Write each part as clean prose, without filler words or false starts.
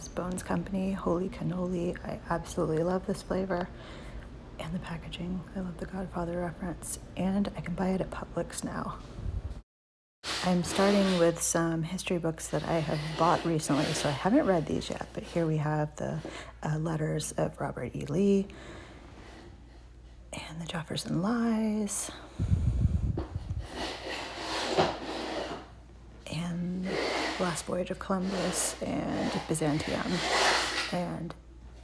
is Bones Company Holy Cannoli. I absolutely love this flavor. And the packaging. I love the Godfather reference. And I can buy it at Publix now. I'm starting with some history books that I have bought recently, so I haven't read these yet, but here we have the letters of Robert E. Lee and the Jefferson Lies and the Last Voyage of Columbus and Byzantium and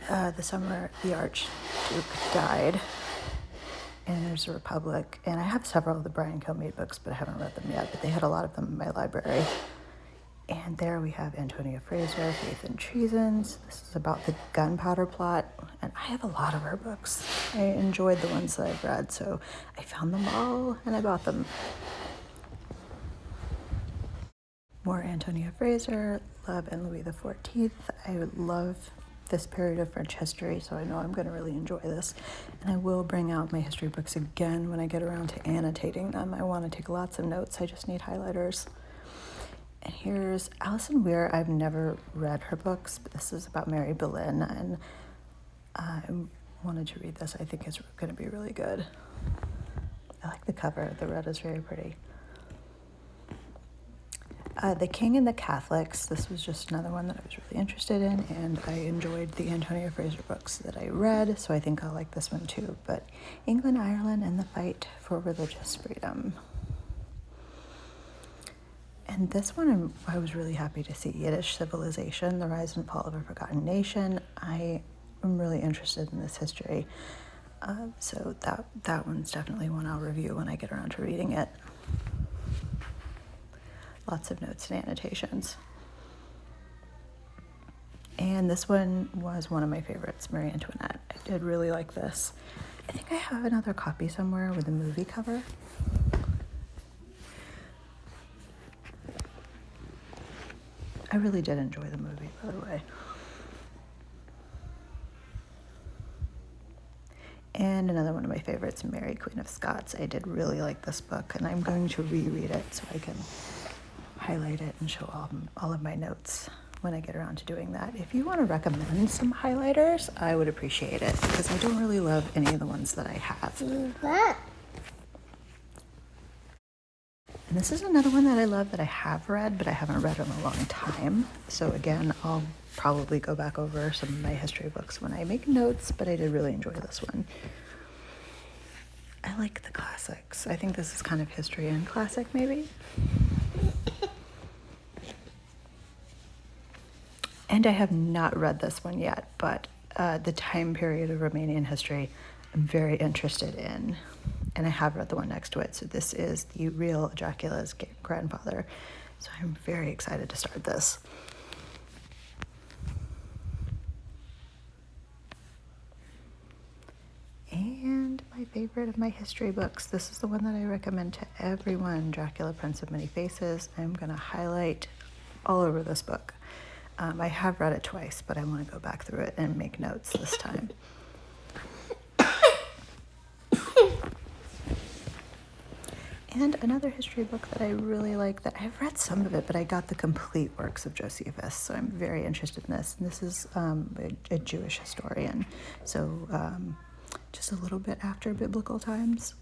the summer the Archduke died. And there's a Republic, and I have several of the Brian Kilmeade books, but I haven't read them yet, but they had a lot of them in my library. And there we have Antonia Fraser, Faith and Treasons. This is about the gunpowder plot, and I have a lot of her books. I enjoyed the ones that I've read, so I found them all, and I bought them. More Antonia Fraser, Love and Louis XIV. I love this period of French history, so I know I'm going to really enjoy this. And I will bring out my history books again when I get around to annotating them. I want to take lots of notes. I just need highlighters. And here's Alison Weir. I've never read her books, but this is about Mary Boleyn, and I wanted to read this. I think it's going to be really good. I like the cover. The red is very pretty. The King and the Catholics, this was just another one that I was really interested in, and I enjoyed the Antonia Fraser books that I read, so I think I'll like this one too. But England, Ireland, and the Fight for Religious Freedom. And this one I was really happy to see, Yiddish Civilization, The Rise and Fall of a Forgotten Nation. I am really interested in this history, so that one's definitely one I'll review when I get around to reading it. Lots of notes and annotations. And this one was one of my favorites, Marie Antoinette. I did really like this. I think I have another copy somewhere with a movie cover. I really did enjoy the movie, by the way. And another one of my favorites, Mary, Queen of Scots. I did really like this book, and I'm going to reread it so I can highlight it and show all of my notes when I get around to doing that. If you want to recommend some highlighters, I would appreciate it, because I don't really love any of the ones that I have. And this is another one that I love that I have read, but I haven't read in a long time. So again, I'll probably go back over some of my history books when I make notes, but I did really enjoy this one. I like the classics. I think this is kind of history and classic, maybe. And I have not read this one yet, but the time period of Romanian history I'm very interested in. And I have read the one next to it. So this is the real Dracula's grandfather. So I'm very excited to start this. And my favorite of my history books, this is the one that I recommend to everyone, Dracula, Prince of Many Faces. I'm going to highlight all over this book. I have read it twice, but I want to go back through it and make notes this time. And another history book that I really like, that I've read some of it, but I got the complete works of Josephus, so I'm very interested in this. And this is a Jewish historian, so just a little bit after biblical times.